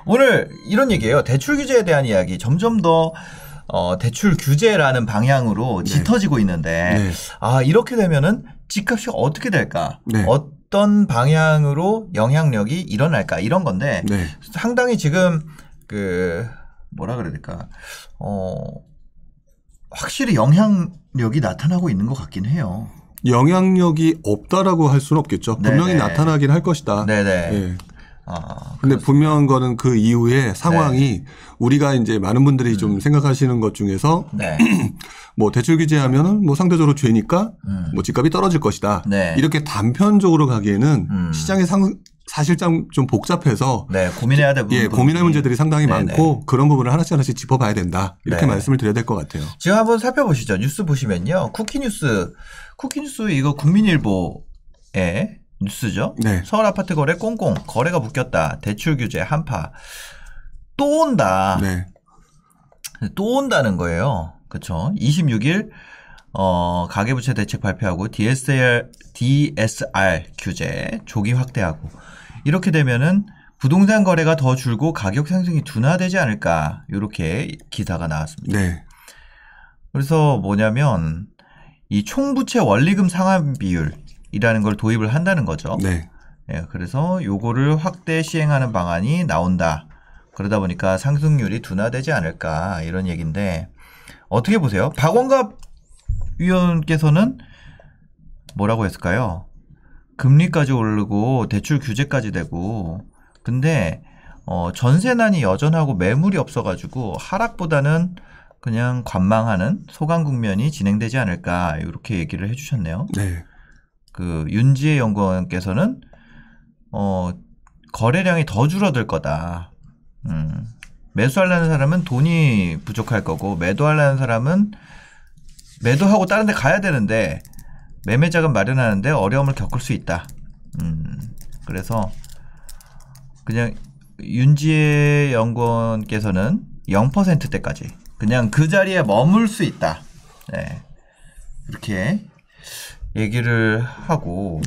오늘 이런 얘기예요. 대출 규제에 대한 이야기. 점점 더 대출 규제라는 방향으로 네. 짙어지고 있는데 네. 이렇게 되면은 집값이 어떻게 될까? 네. 어떤 방향으로 영향력이 일어날까? 이런 건데 네. 상당히 지금 뭐라 그래야 될까? 확실히 영향력이 나타나고 있는 것 같긴 해요. 영향력이 없다라고 할 수는 없겠죠. 분명히 네네. 나타나긴 할 것이다. 네네. 네. 근데 분명한 거는 그 이후에 상황이 우리가 이제 많은 분들이 좀 생각하시는 것 중에서 뭐 대출 규제하면은 뭐 상대적으로 죄니까 뭐 집값이 떨어질 것이다. 이렇게 단편적으로 가기에는 시장의 사실상 좀 복잡해서 고민해야 될 부분이 고민할 문제들이 상당히 많고 그런 부분을 하나씩 짚어봐야 된다. 이렇게 말씀을 드려야 될 것 같아요. 지금 한번 살펴보시죠. 뉴스 보시면요. 쿠키뉴스 이거 국민일보의 뉴스죠. 서울 아파트 거래 꽁꽁 거래가 묶였다. 대출 규제 한파 또 온다. 또 온다는 거예요. 그렇죠. 26일 가계부채 대책 발표하고 DSR 규제 조기 확대하고 이렇게 되면은 부동산 거래가 더 줄고 가격 상승이 둔화되지 않을까 이렇게 기사가 나왔습니다. 그래서 뭐냐면 이 총부채 원리금 상환 비율이라는 걸 도입을 한다는 거죠. 그래서 요거를 확대 시행하는 방안이 나온다. 그러다 보니까 상승률이 둔화되지 않을까 이런 얘기인데 어떻게 보세요? 박원갑 위원께서는 뭐라고 했을까요? 금리까지 오르고 대출 규제까지 되고 근데 전세난이 여전하고 매물이 없어가지고 하락보다는 그냥 관망하는 소강 국면이 진행되지 않을까 이렇게 얘기를 해주셨네요. 그 윤지혜 연구원께서는 거래량이 더 줄어들 거다. 매수하려는 사람은 돈이 부족할 거고 매도하려는 사람은 매도하고 다른 데 가야 되는데 매매자금 마련하는데 어려움을 겪을 수 있다. 그래서 그냥 윤지혜 연구원께서는 0%대까지 그냥 그 자리에 머물 수 있다. 이렇게 얘기를 하고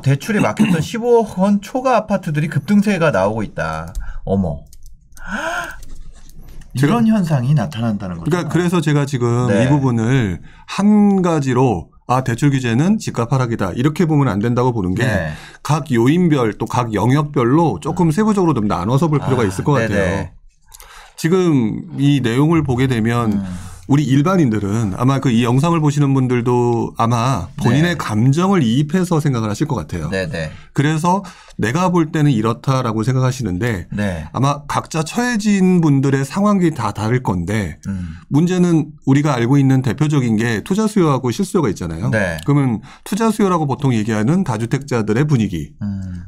대출이 막혔던 15억 원 초과 아파트들이 급등세가 나오고 있다. 어머. 이런 현상이 나타난다는 거죠. 그러니까 그래서 제가 지금 이 부분을 한 가지로 대출 규제는 집값 하락이다. 이렇게 보면 안 된다고 보는 게 각 요인별 또 각 영역별로 조금 세부적으로 좀 나눠서 볼 필요가 있을 것 같아요. 지금 이 내용을 보게 되면 우리 일반인들은 아마 이 영상을 보시는 분들도 아마 본인의 감정을 이입해서 생각을 하실 것 같아요. 그래서 내가 볼 때는 이렇다라고 생각하시는데 아마 각자 처해진 분들의 상황이 다 다를 건데 문제는 우리가 알고 있는 대표적인 게 투자 수요하고 실수요가 있잖아요. 그러면 투자 수요라고 보통 얘기하는 다주택자들의 분위기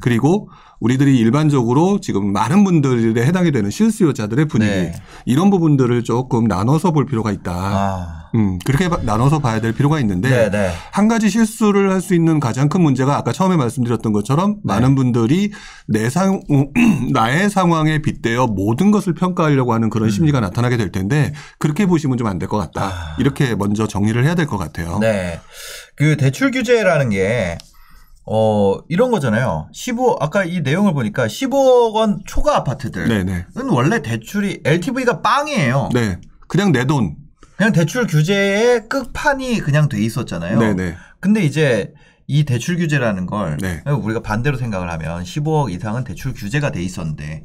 그리고 우리들이 일반적으로 지금 많은 분들에 해당이 되는 실수요자들의 분위기 이런 부분들을 조금 나눠서 볼 필요가 있다. 그렇게 나눠서 봐야 될 필요가 있는데 한 가지 실수를 할 수 있는 가장 큰 문제가 아까 처음에 말씀드렸던 것처럼 많은 분들이 나의 상황에 빗대어 모든 것을 평가하려고 하는 그런 심리가 나타나게 될 텐데 그렇게 보시면 좀 안 될 것 같다. 이렇게 먼저 정리를 해야 될 것 같아요. 그 대출 규제라는 게 이런 거잖아요. 아까 이 내용을 보니까 15억 원 초과 아파트들은 원래 대출이 LTV가 빵이에요. 그냥 내 돈. 그냥 대출 규제의 끝판이 그냥 돼 있었잖아요. 근데 이제 이 대출 규제라는 걸 우리가 반대로 생각을 하면 15억 이상은 대출 규제가 돼 있었는데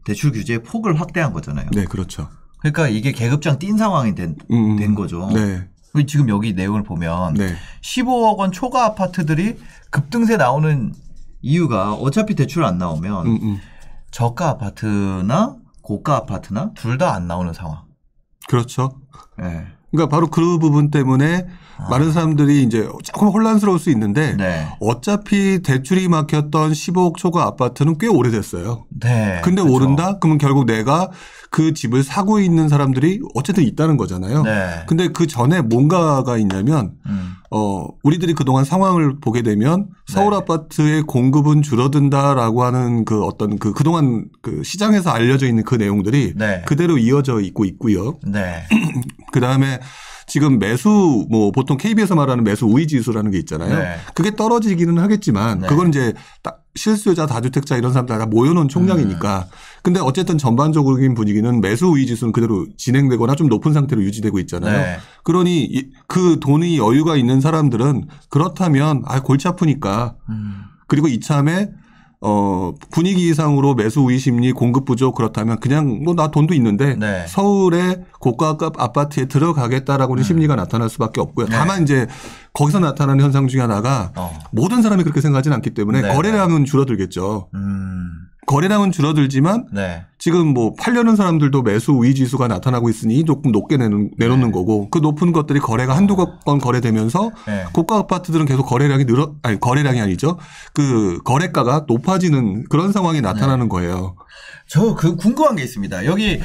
대출 규제의 폭을 확대한 거잖아요. 그렇죠. 그러니까 이게 계급장 뛴 상황이 된 거죠. 지금 여기 내용을 보면 15억 원 초과 아파트들이 급등세 나오는 이유가 어차피 대출 안 나오면 저가 아파트나 고가 아파트나 둘 다 안 나오는 상황. 그렇죠. 그러니까 바로 그 부분 때문에 많은 사람들이 이제 조금 혼란스러울 수 있는데 어차피 대출이 막혔던 15억 초과 아파트는 꽤 오래됐어요. 근데 오른다? 그러면 결국 내가 그 집을 사고 있는 사람들이 어쨌든 있다는 거잖아요. 근데 그 전에 뭔가가 있냐면 우리들이 그동안 상황을 보게 되면 서울 아파트의 공급은 줄어든다라고 하는 그 어떤 그동안 그 시장에서 알려져 있는 그 내용들이 그대로 이어져 있고요. 그다음에 지금 매수 뭐 보통 KB에서 말하는 매수 우위 지수라는 게 있잖아요. 네. 그게 떨어지기는 하겠지만 네. 그건 이제 실수요자 다주택자 이런 사람들 다 모여놓은 총량이니까. 근데 어쨌든 전반적인 분위기는 매수 우위 지수는 그대로 진행되거나 좀 높은 상태로 유지되고 있잖아요. 네. 그러니 그 돈이 여유가 있는 사람들은 그렇다면 골치 아프니까 그리고 이참에 분위기 이상으로 매수 우위 심리 공급 부족 그렇다면 그냥 뭐 나 돈도 있는데 네. 서울의 고가급 아파트에 들어가겠다라고는 심리가 나타날 수밖에 없고요. 네. 다만 이제 거기서 나타나는 현상 중에 하나가 모든 사람이 그렇게 생각하지는 않기 때문에 네. 거래량은 줄어들겠죠. 거래량은 줄어들지만 네. 지금 뭐 팔려는 사람들도 매수 우위 지수가 나타나고 있으니 조금 높게 내놓는 네. 거고 그 높은 것들이 거래가 한두 건 거래되면서 네. 고가 아파트들은 계속 거래량이 거래량이 아니죠. 그 거래가가 높아지는 그런 상황이 나타나는 네. 거예요. 저 그 궁금한 게 있습니다. 여기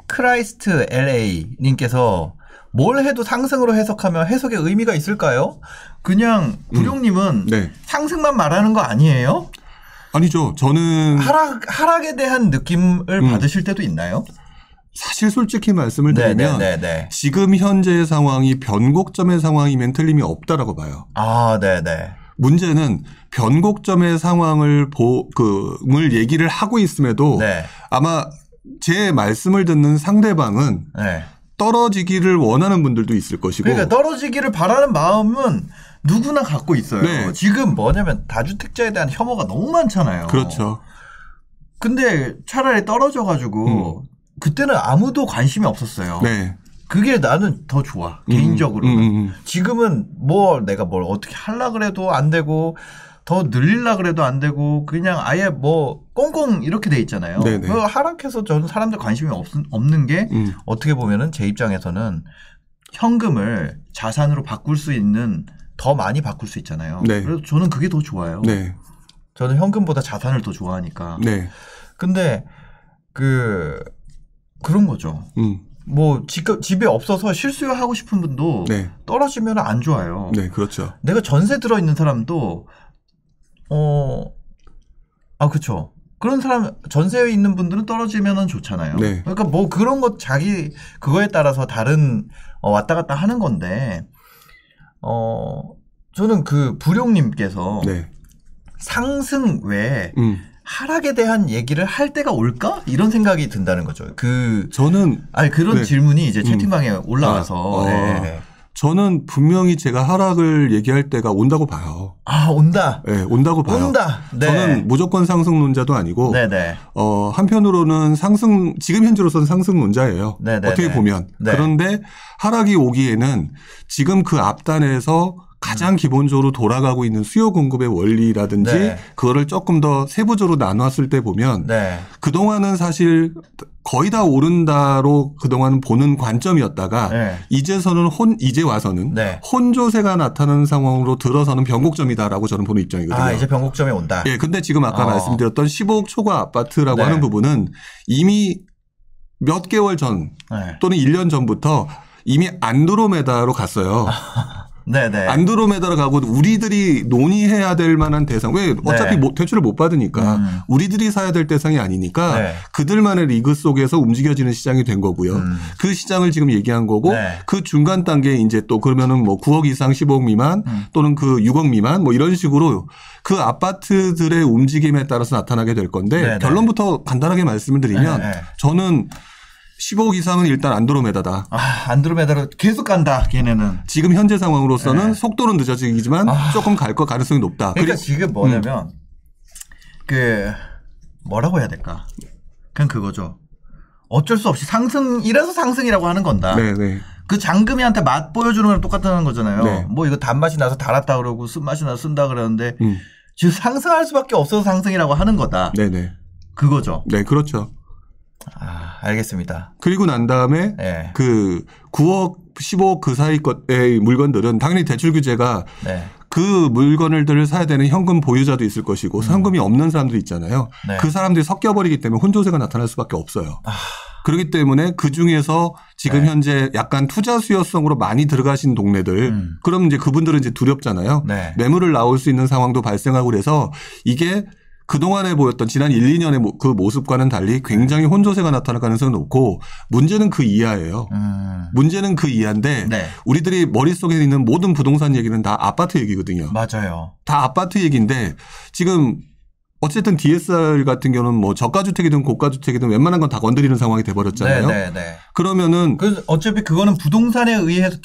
크라이스트 LA 님께서 뭘 해도 상승으로 해석하면 해석에 의미가 있을까요? 그냥 부룡님은 네. 상승만 말하는 거 아니에요? 아니죠. 저는 하락에 대한 느낌을 받으실 때도 있나요? 사실 솔직히 말씀을 드리면 지금 현재의 상황이 변곡점의 상황이면 틀림이 없다라고 봐요. 아, 네네. 문제는 변곡점의 상황을 얘기를 하고 있음에도 네. 아마 제 말씀을 듣는 상대방은 네. 떨어지기를 원하는 분들도 있을 것이고. 그러니까 떨어지기를 바라는 마음은 누구나 갖고 있어요. 네. 지금 뭐냐면 다주택자에 대한 혐오가 너무 많잖아요. 그렇죠. 근데 차라리 떨어져가지고 그때는 아무도 관심이 없었어요. 네. 그게 나는 더 좋아. 개인적으로는. 지금은 뭐 내가 뭘 어떻게 하려고 그래도 안 되고 더 늘리려고 그래도 안 되고 그냥 아예 뭐 꽁꽁 이렇게 돼 있잖아요. 하락해서 저는 사람들 관심이 없는 게 어떻게 보면은 제 입장에서는 현금을 자산으로 바꿀 수 있는 더 많이 바꿀 수 있잖아요. 네. 그래서 저는 그게 더 좋아요. 네. 저는 현금보다 자산을 더 좋아하니까. 네. 근데 그런 거죠. 뭐 집에 없어서 실수요 하고 싶은 분도 네. 떨어지면 안 좋아요. 네, 그렇죠. 내가 전세 들어 있는 사람도 그렇죠. 그런 사람 전세에 있는 분들은 떨어지면은 좋잖아요. 네. 그러니까 뭐 그런 것 자기 그거에 따라서 다른 왔다 갔다 하는 건데. 저는 부룡님께서 네. 상승 외에 하락에 대한 얘기를 할 때가 올까? 이런 생각이 든다는 거죠. 저는 그런 네. 질문이 이제 채팅방에 올라와서. 네. 저는 분명히 제가 하락을 얘기할 때가 온다고 봐요. 온다? 네, 온다고 봐요. 온다. 네. 저는 무조건 상승론자도 아니고, 네네. 한편으로는 지금 현재로서는 상승론자예요. 네네네. 어떻게 보면. 네. 그런데 하락이 오기에는 지금 그 앞단에서 가장 기본적으로 돌아가고 있는 수요 공급의 원리라든지 네. 그거를 조금 더 세부적으로 나눴을 때 보면 네. 그동안은 사실 거의 다 오른다로 그동안 보는 관점이었다가 네. 이제 와서는 네. 혼조세가 나타나는 상황으로 들어서는 변곡점이다라고 저는 보는 입장이거든요. 이제 변곡점이 온다. 예, 근데 지금 아까 말씀드렸던 15억 초과 아파트라고 네. 하는 부분은 이미 몇 개월 전 네. 또는 1년 전부터 이미 안드로메다로 갔어요. 네네. 안드로메다로 가고 우리들이 논의해야 될 만한 대상. 왜 어차피 네. 대출을 못 받으니까 우리들이 사야 될 대상이 아니니까 네. 그들만의 리그 속에서 움직여지는 시장이 된 거고요. 그 시장을 지금 얘기한 거고 네. 그 중간 단계에 이제 또 그러면은 뭐 9억 이상 15억 미만 또는 그 6억 미만 뭐 이런 식으로 그 아파트들의 움직임에 따라서 나타나게 될 건데 네네. 결론부터 간단하게 말씀을 드리면 네네. 저는 15억 이상은 일단 안드로메다다. 안드로메다로 계속 간다, 걔네는. 지금 현재 상황으로서는 네. 속도는 늦어지지만 조금 갈 가능성이 높다. 그러니까 지금 뭐냐면, 뭐라고 해야 될까? 그냥 그거죠. 어쩔 수 없이 이래서 상승이라고 하는 건다. 네네. 그 장금이한테 맛 보여주는 거랑 똑같다는 거잖아요. 네. 뭐 이거 단맛이 나서 달았다 그러고 쓴맛이 나서 쓴다 그러는데, 지금 상승할 수밖에 없어서 상승이라고 하는 거다. 네네. 그거죠. 네, 그렇죠. 알겠습니다. 그리고 난 다음에 네. 그 9억, 15억 그 사이 것의 물건들은 당연히 대출 규제가 네. 그 물건들을 사야 되는 현금 보유자도 있을 것이고 현금이 없는 사람들이 있잖아요. 네. 그 사람들이 섞여버리기 때문에 혼조세가 나타날 수밖에 없어요. 그렇기 때문에 그중에서 지금 네. 현재 약간 투자 수요성으로 많이 들어가신 동네들 그럼 이제 그분들은 이제 두렵잖아요. 네. 매물을 나올 수 있는 상황도 발생하고 그래서 이게 그동안에 보였던 지난 1, 2년의 그 모습과는 달리 굉장히 혼조세가 나타날 가능성이 높고 문제는 그 이하예요. 문제는 그 이하인데 네. 우리들이 머릿속에 있는 모든 부동산 얘기는 다 아파트 얘기거든요. 맞아요. 다 아파트 얘기인데 지금 어쨌든 DSR 같은 경우는 뭐 저가주택이든 고가주택이든 웬만한 건 다 건드리는 상황이 돼버렸잖아요. 네네네. 그러면은 어차피 그거는 부동산에 의해서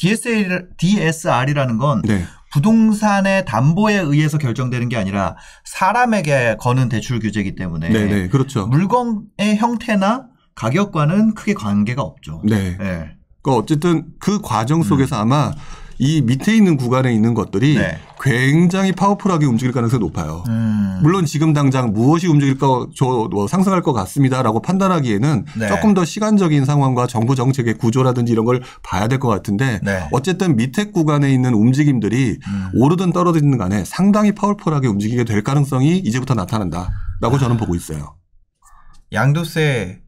DSR이라는 건 네. 부동산의 담보에 의해서 결정되는 게 아니라 사람에게 거는 대출 규제이기 때문에 네네 그렇죠. 물건의 형태나 가격과는 크게 관계가 없죠. 네. 네. 그러니까 어쨌든 그 과정 속에서 아마 이 밑에 있는 구간에 있는 것들이 네. 굉장히 파워풀하게 움직일 가능성이 높아요. 물론 지금 당장 무엇이 움직일까 상승할 것 같습니다라고 판단하기에는 네. 조금 더 시간적인 상황과 정부 정책의 구조라든지 이런 걸 봐야 될 것 같은데 네. 어쨌든 밑에 구간에 있는 움직임들이 오르든 떨어지든 간에 상당히 파워풀하게 움직이게 될 가능성이 이제부터 나타난다라고 저는 보고 있어요. 양도세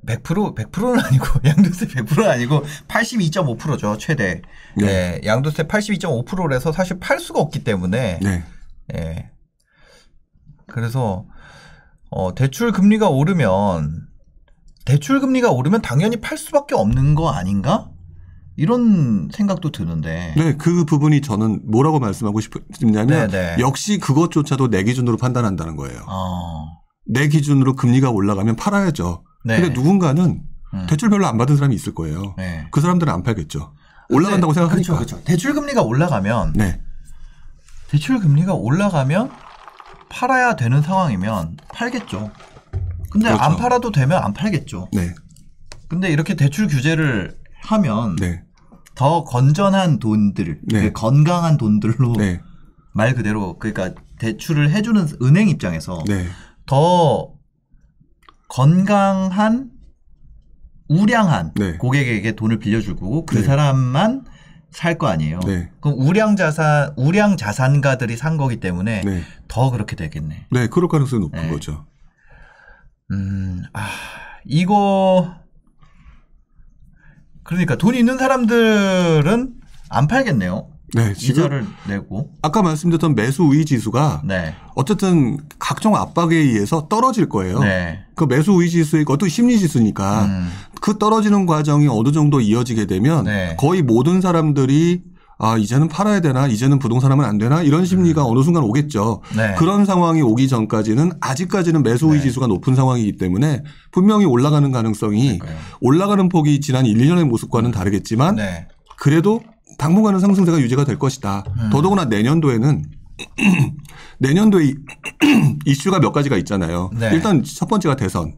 100%는 아니고 양도세 100%는 아니고 82.5%죠 최대. 네. 네. 양도세 82.5%라서 사실 팔 수가 없기 때문에. 네. 네. 그래서 대출 금리가 오르면 당연히 팔 수밖에 없는 거 아닌가? 이런 생각도 드는데. 네, 그 부분이 저는 뭐라고 말씀하고 싶냐면 네네. 역시 그것조차도 내 기준으로 판단한다는 거예요. 내 기준으로 금리가 올라가면 팔아야죠. 네. 근데 누군가는 대출 별로 안 받은 사람이 있을 거예요. 네. 그 사람들은 안 팔겠죠. 올라간다고 생각하니까. 그렇죠. 대출 금리가 올라가면 네. 대출 금리가 올라가면 팔아야 되는 상황이면 팔겠죠. 근데 그렇죠. 안 팔아도 되면 안 팔겠죠. 네. 근데 이렇게 대출 규제를 하면 네. 더 건전한 돈들, 네. 건강한 돈들로 네. 말 그대로 그러니까 대출을 해주는 은행 입장에서 네. 더 건강한 우량한 네. 고객에게 돈을 빌려주고 그 네. 사람만 살 거 아니에요. 네. 그럼 우량 자산가들이 산 거기 때문에 네. 더 그렇게 되겠네. 네, 그럴 가능성이 높은 거죠. 이거 그러니까 돈 있는 사람들은 안 팔겠네요. 네, 이자를 내고. 아까 말씀드렸던 매수 우위 지수가 네. 어쨌든 각종 압박에 의해서 떨어질 거예요. 네. 그 매수 우위 지수의 어떤 심리 지수니까 그 떨어지는 과정이 어느 정도 이어지게 되면 네. 거의 모든 사람들이 이제는 팔아야 되나 이제는 부동산 하면 안 되나 이런 심리가 어느 순간 오겠죠. 네. 그런 상황이 오기 전까지는 아직까지는 매수 우위 지수가 높은 상황이기 때문에 분명히 올라가는 가능성이 올라가는 폭이 지난 1, 2년의 모습과는 다르겠지만 네. 그래도 당분간은 상승세가 유지가 될 것이다. 더더구나 내년도에는 내년도에 이슈가 몇 가지가 있잖아요. 네. 일단 첫 번째가 대선.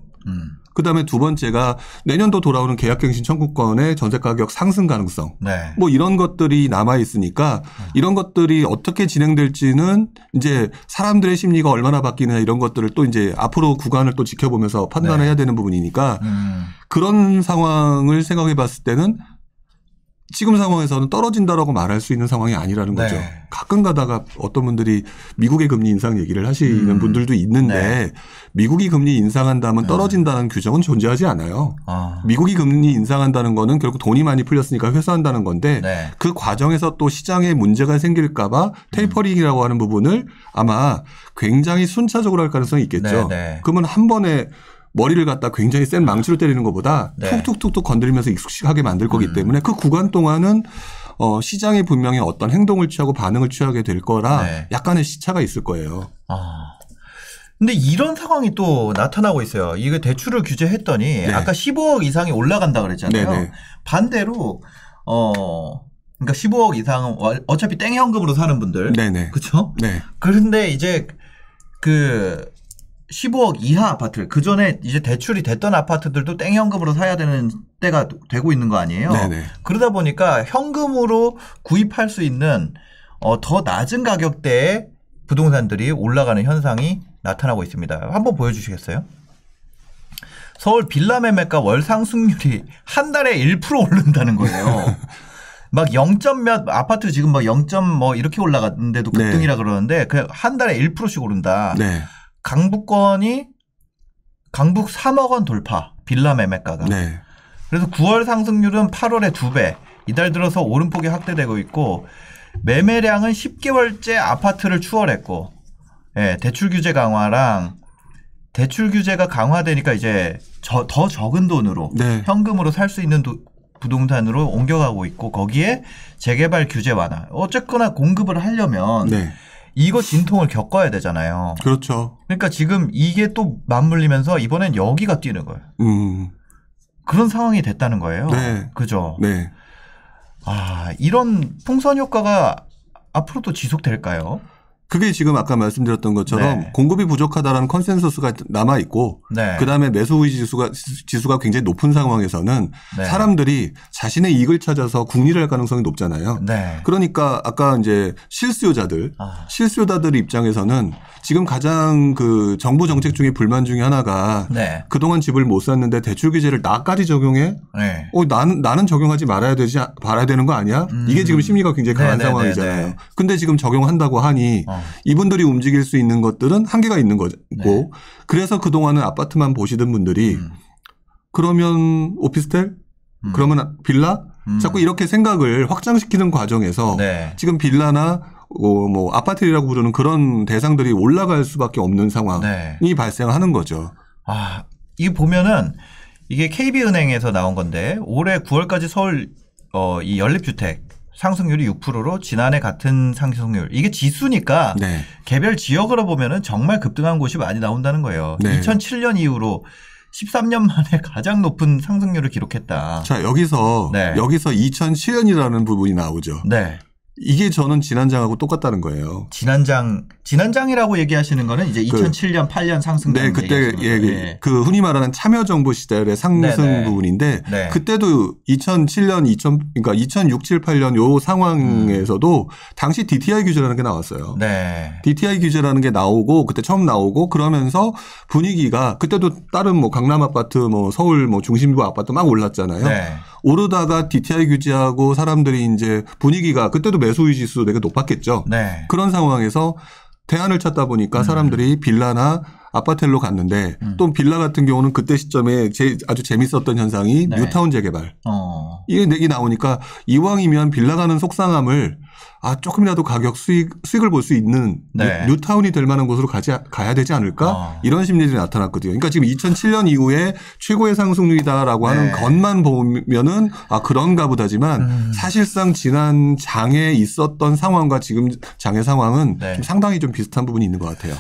그다음에 두 번째가 내년도 돌아오는 계약갱신 청구권의 전세 가격 상승 가능성. 네. 뭐 이런 것들이 남아 있으니까 이런 것들이 어떻게 진행될지는 이제 사람들의 심리가 얼마나 바뀌느냐 이런 것들을 또 이제 앞으로 구간을 또 지켜보면서 판단해야 네. 되는 부분이니까 그런 상황을 생각해 봤을 때는 지금 상황에서는 떨어진다라고 말할 수 있는 상황이 아니라는 거죠. 네. 가끔 가다가 어떤 분들이 미국의 금리 인상 얘기를 하시는 분들도 있는데 네. 미국이 금리 인상한다면 떨어진다는 규정은 존재하지 않아요. 미국이 금리 인상한다는 거는 결국 돈이 많이 풀렸으니까 회수한다는 건데 네. 그 과정에서 또 시장에 문제가 생길까 봐 테이퍼링이라고 하는 부분을 아마 굉장히 순차적으로 할 가능성이 있겠죠. 네. 그러면 한 번에 머리를 갖다 굉장히 센 망치로 때리는 것보다 네. 툭툭툭툭 건드리면서 익숙하게 만들 거기 때문에 그 구간 동안은 시장이 분명히 어떤 행동을 취하고 반응을 취하게 될 거라 네. 약간의 시차가 있을 거예요. 근데 이런 상황이 또 나타나고 있어요. 이거 대출을 규제했더니 네. 아까 15억 이상이 올라간다 그랬잖아요. 네네. 반대로 그러니까 15억 이상은 어차피 땡 현금으로 사는 분들. 네네. 그렇죠? 네. 그런데 이제 그 15억 이하 아파트, 그 전에 이제 대출이 됐던 아파트들도 땡현금으로 사야 되는 때가 되고 있는 거 아니에요? 네네. 그러다 보니까 현금으로 구입할 수 있는 더 낮은 가격대의 부동산들이 올라가는 현상이 나타나고 있습니다. 한번 보여주시겠어요? 서울 빌라 매매가 월 상승률이 한 달에 1% 오른다는 거예요. 막 0점 몇 아파트 지금 막 0점 뭐 이렇게 올라갔는데도 급등이라 그러는데 그냥 한 달에 1%씩 오른다. 네. 강북 3억 원 돌파 빌라 매매가가. 네. 그래서 9월 상승률은 8월에 2배. 이달 들어서 오름폭이 확대되고 있고 매매량은 10개월째 아파트를 추월했고 예, 대출 규제 강화랑 대출 규제가 강화되니까 이제 더 적은 돈으로 네. 현금으로 살 수 있는 부동산으로 옮겨가고 있고 거기에 재개발 규제 완화. 어쨌거나 공급을 하려면 네. 이거 진통을 겪어야 되잖아요. 그렇죠. 그러니까 지금 이게 또 맞물리면서 이번엔 여기가 뛰는 거예요. 그런 상황이 됐다는 거예요. 네. 그죠? 네. 아, 이런 풍선 효과가 앞으로도 지속될까요? 그게 지금 아까 말씀드렸던 것처럼 네. 공급이 부족하다라는 컨센서스가 남아 있고 네. 그다음에 매수 우위 지수가 굉장히 높은 상황에서는 네. 사람들이 자신의 이익을 찾아서 궁리를 할 가능성이 높잖아요. 네. 그러니까 아까 이제 실수요자들 입장에서는 지금 가장 그 정부 정책 중에 불만 중에 하나가 네. 그동안 집을 못 샀는데 대출 규제를 나까지 적용해? 네. 나는 적용하지 말아야 되는 거 아니야? 이게 지금 심리가 굉장히 강한 상황이잖아요. 근데 지금 적용한다고 하니 이분들이 움직일 수 있는 것들은 한계가 있는 거고 네. 그래서 그동안은 아파트만 보시던 분들이 그러면 오피스텔? 그러면 빌라? 자꾸 이렇게 생각을 확장시키는 과정에서 네. 지금 빌라나 뭐 아파트라고 부르는 그런 대상들이 올라갈 수밖에 없는 상황이 네. 발생하는 거죠. 아, 이 보면은 이게 KB은행에서 나온 건데 올해 9월까지 서울 이 연립주택 상승률이 6%로 지난해 같은 상승률. 이게 지수니까 네. 개별 지역으로 보면은 정말 급등한 곳이 많이 나온다는 거예요. 네. 2007년 이후로 13년 만에 가장 높은 상승률을 기록했다. 자, 여기서 2007년이라는 부분이 나오죠. 네. 이게 저는 지난장하고 똑같다는 거예요. 지난장이라고 얘기하시는 거는 이제 2007년, 8년 상승. 네, 그때 네. 그 흔히 말하는 참여정부 시절의 상승 네네. 부분인데 네. 그때도 2007년, 그러니까 2006, 7, 8년 요 상황에서도 당시 DTI 규제라는 게 나왔어요. 네. DTI 규제라는 게 나오고 그때 처음 나오고 그러면서 분위기가 그때도 다른 뭐 강남 아파트, 뭐 서울 뭐 중심부 아파트 막 올랐잖아요. 네. 오르다가 DTI 규제하고 사람들이 이제 분위기가 그때도 매수의 지수 되게 높았겠죠. 네. 그런 상황에서 대안을 찾다 보니까 사람들이 빌라나 아파트로 갔는데 또 빌라 같은 경우는 그때 시점에 아주 재밌었던 현상이 네. 뉴타운 재개발. 이게 나오니까 이왕이면 빌라 가는 속상함을 조금이라도 가격 수익을 볼 수 있는 네. 뉴타운이 될 만한 곳으로 가야 되지 않을까? 이런 심리들이 나타났거든요. 그러니까 지금 2007년 이후에 최고의 상승률이다라고 하는 네. 것만 보면은 그런가 보다지만 사실상 지난 장에 있었던 상황과 지금 장의 상황은 네. 좀 상당히 좀 비슷한 부분이 있는 것 같아요.